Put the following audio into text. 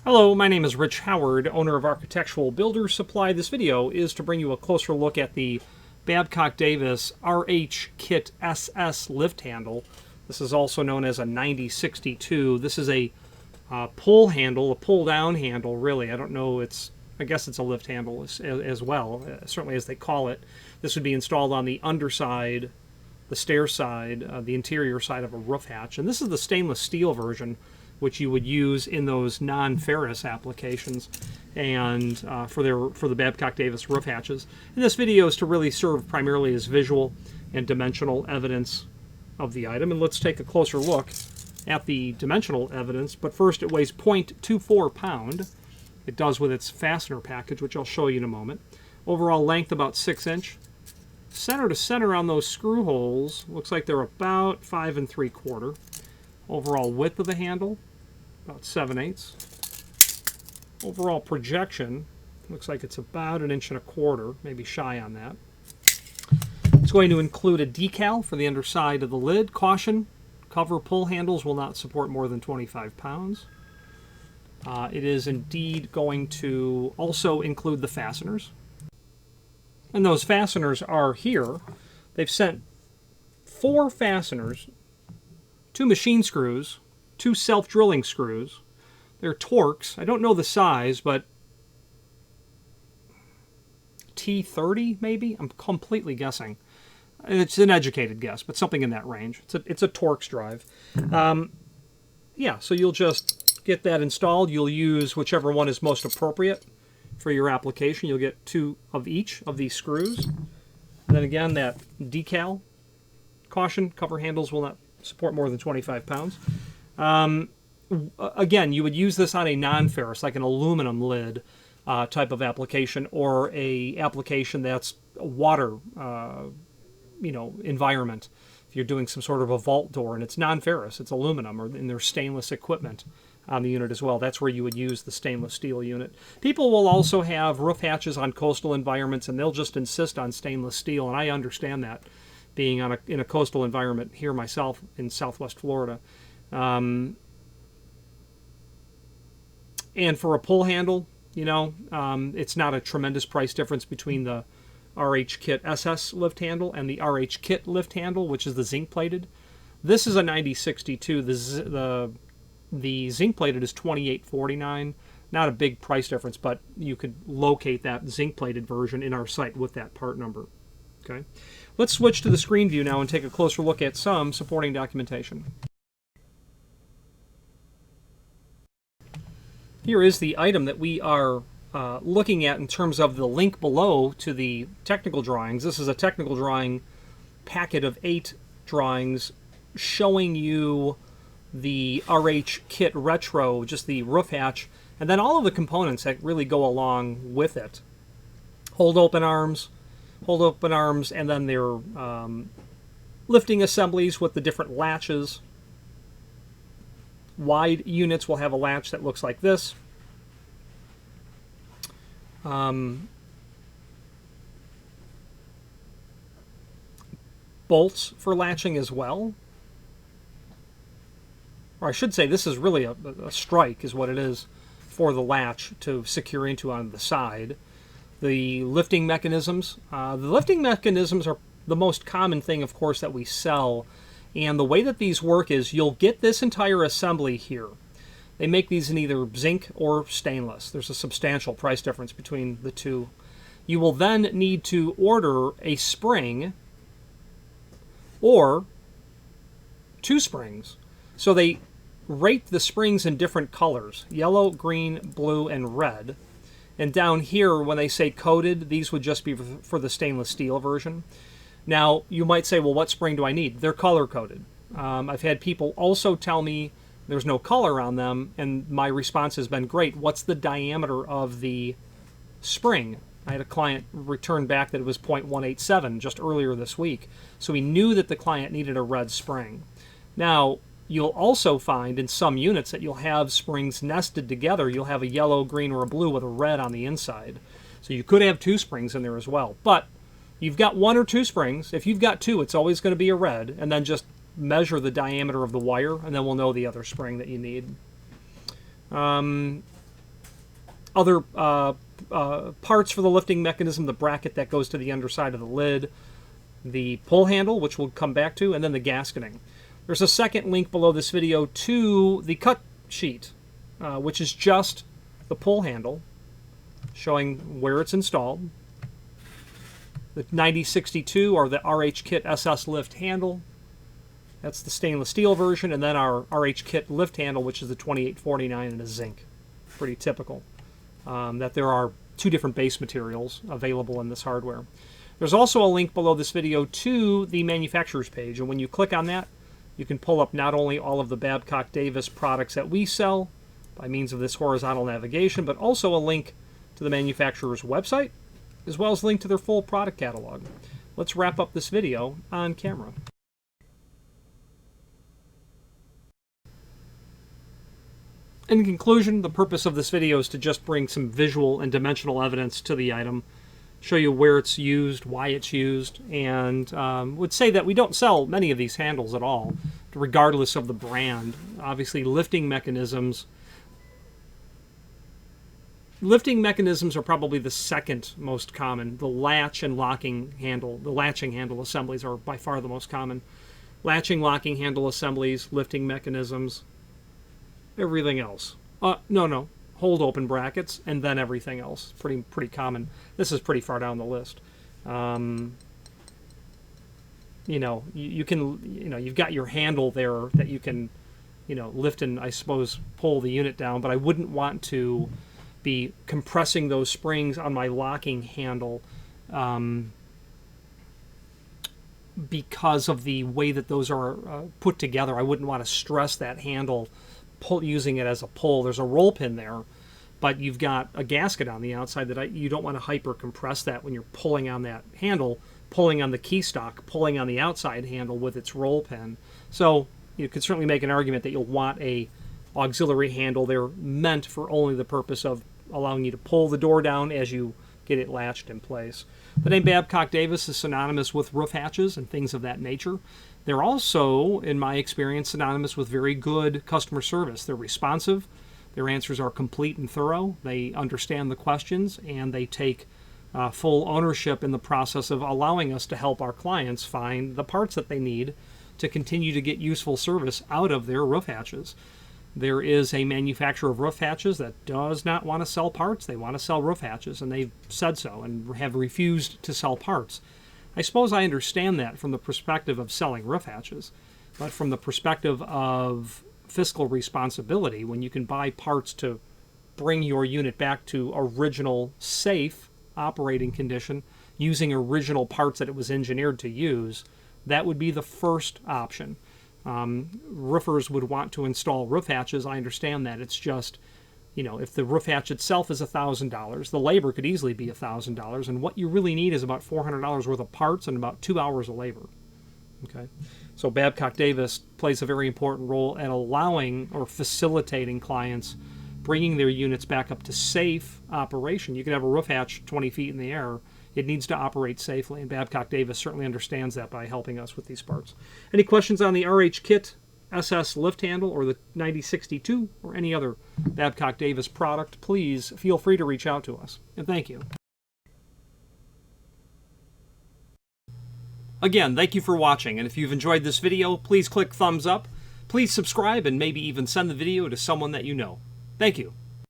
Hello, my name is Rich Howard, owner of Architectural Builder Supply. This video is to bring you a closer look at the Babcock Davis RH Kit SS lift handle. This is also known as a 9062. This is a pull handle, a pull-down handle, really. I don't know, I guess it's a lift handle as well, certainly as they call it. This would be installed on the underside, the stair side, the interior side of a roof hatch. And this is the stainless steel version, which you would use in those non-ferrous applications and for the Babcock Davis roof hatches. And this video is to really serve primarily as visual and dimensional evidence of the item. And let's take a closer look at the dimensional evidence. But first, it weighs 0.24 pound. It does with its fastener package, which I'll show you in a moment. Overall length about 6 inch. Center to center on those screw holes looks like they're about 5 3/4. Overall width of the handle, about 7/8. Overall projection, looks like it's about 1.25 inches, maybe shy on that. It's going to include a decal for the underside of the lid. Caution, cover pull handles will not support more than 25 pounds. It is indeed going to also include the fasteners. And those fasteners are here. They've sent 4 fasteners, 2 machine screws, 2 self-drilling screws. They're Torx. I don't know the size, but T30 maybe? I'm completely guessing. It's an educated guess, but something in that range. It's a Torx drive. Yeah, so you'll just get that installed. You'll use whichever one is most appropriate for your application. You'll get 2 of each of these screws. And then again, that decal. Caution, cover handles will not support more than 25 pounds. Again, you would use this on a non-ferrous, like an aluminum lid type of application, or a application that's a water environment. If you're doing some sort of a vault door and it's non-ferrous, it's aluminum, and there's stainless equipment on the unit as well. That's where you would use the stainless steel unit. People will also have roof hatches on coastal environments, and they'll just insist on stainless steel, and I understand that, being in a coastal environment here myself in Southwest Florida. And for a pull handle, it's not a tremendous price difference between the RH Kit SS lift handle and the RH Kit lift handle, which is the zinc plated. This is a 9062. The zinc plated is $28.49. Not a big price difference, but you could locate that zinc plated version in our site with that part number. Okay. Let's switch to the screen view now and take a closer look at some supporting documentation. Here is the item that we are looking at in terms of the link below to the technical drawings. This is a technical drawing packet of 8 drawings showing you the RH Kit Retro, just the roof hatch, and then all of the components that really go along with it. Hold open arms, and then their lifting assemblies with the different latches. Wide units will have a latch that looks like this. Bolts for latching as well. Or I should say, this is really a strike is what it is for the latch to secure into on the side. The lifting mechanisms. The lifting mechanisms are the most common thing, of course, that we sell. And the way that these work is you'll get this entire assembly here. They make these in either zinc or stainless. There's a substantial price difference between the two. You will then need to order a spring or 2 springs. So they rate the springs in different colors: yellow, green, blue, and red. And down here, when they say coated, these would just be for the stainless steel version. Now, you might say, well, what spring do I need? They're color-coded. I've had people also tell me there's no color on them, and my response has been, great, what's the diameter of the spring? I had a client return back that it was 0.187 just earlier this week, so we knew that the client needed a red spring. Now, you'll also find in some units that you'll have springs nested together. You'll have a yellow, green, or a blue with a red on the inside. So you could have 2 springs in there as well. But you've got 1 or 2 springs. If you've got 2, it's always going to be a red, and then just measure the diameter of the wire, and then we'll know the other spring that you need. other parts for the lifting mechanism, the bracket that goes to the underside of the lid, the pull handle, which we'll come back to, and then the gasketing. There's a second link below this video to the cut sheet, which is just the pull handle, showing where it's installed. The 9062, or the RH Kit SS lift handle. That's the stainless steel version, and then our RH Kit lift handle, which is the 2849 in a zinc. Pretty typical that there are two different base materials available in this hardware. There's also a link below this video to the manufacturer's page, and when you click on that, you can pull up not only all of the Babcock Davis products that we sell by means of this horizontal navigation, but also a link to the manufacturer's website, as well as a link to their full product catalog. Let's wrap up this video on camera. In conclusion, the purpose of this video is to just bring some visual and dimensional evidence to the item, show you where it's used, why it's used, and would say that we don't sell many of these handles at all, regardless of the brand. Obviously, lifting mechanisms are probably the second most common. The latch and locking handle, the latching handle assemblies are by far the most common. Latching, locking handle assemblies, lifting mechanisms, everything else. No. Hold open brackets, and then everything else. Pretty common. This is pretty far down the list. You've got your handle there that you can, lift and, I suppose, pull the unit down, but I wouldn't want to be compressing those springs on my locking handle because of the way that those are put together. I wouldn't want to stress that handle using it as a pull. There's a roll pin there, but you've got a gasket on the outside that you don't want to hyper compress that when you're pulling on that handle, pulling on the key stock, pulling on the outside handle with its roll pin. So you could certainly make an argument that you'll want a auxiliary handle. They're meant for only the purpose of allowing you to pull the door down as you get it latched in place. The name Babcock Davis is synonymous with roof hatches and things of that nature. They're also, in my experience, synonymous with very good customer service. They're responsive, their answers are complete and thorough, they understand the questions, and they take full ownership in the process of allowing us to help our clients find the parts that they need to continue to get useful service out of their roof hatches. There is a manufacturer of roof hatches that does not want to sell parts. They want to sell roof hatches, and they've said so and have refused to sell parts. I suppose I understand that from the perspective of selling roof hatches, but from the perspective of fiscal responsibility, when you can buy parts to bring your unit back to original safe operating condition using original parts that it was engineered to use, that would be the first option. Roofers would want to install roof hatches. I understand that. It's just, if the roof hatch itself is $1,000, the labor could easily be $1,000, and what you really need is about $400 worth of parts and about 2 hours of labor. Okay, so Babcock Davis plays a very important role at allowing or facilitating clients bringing their units back up to safe operation. You can have a roof hatch 20 feet in the air. It needs to operate safely, and Babcock Davis certainly understands that by helping us with these parts. Any questions on the RH Kit SS lift handle or the 9062 or any other Babcock Davis product, please feel free to reach out to us. And thank you. Again, thank you for watching, and if you've enjoyed this video, please click thumbs up. Please subscribe and maybe even send the video to someone that you know. Thank you.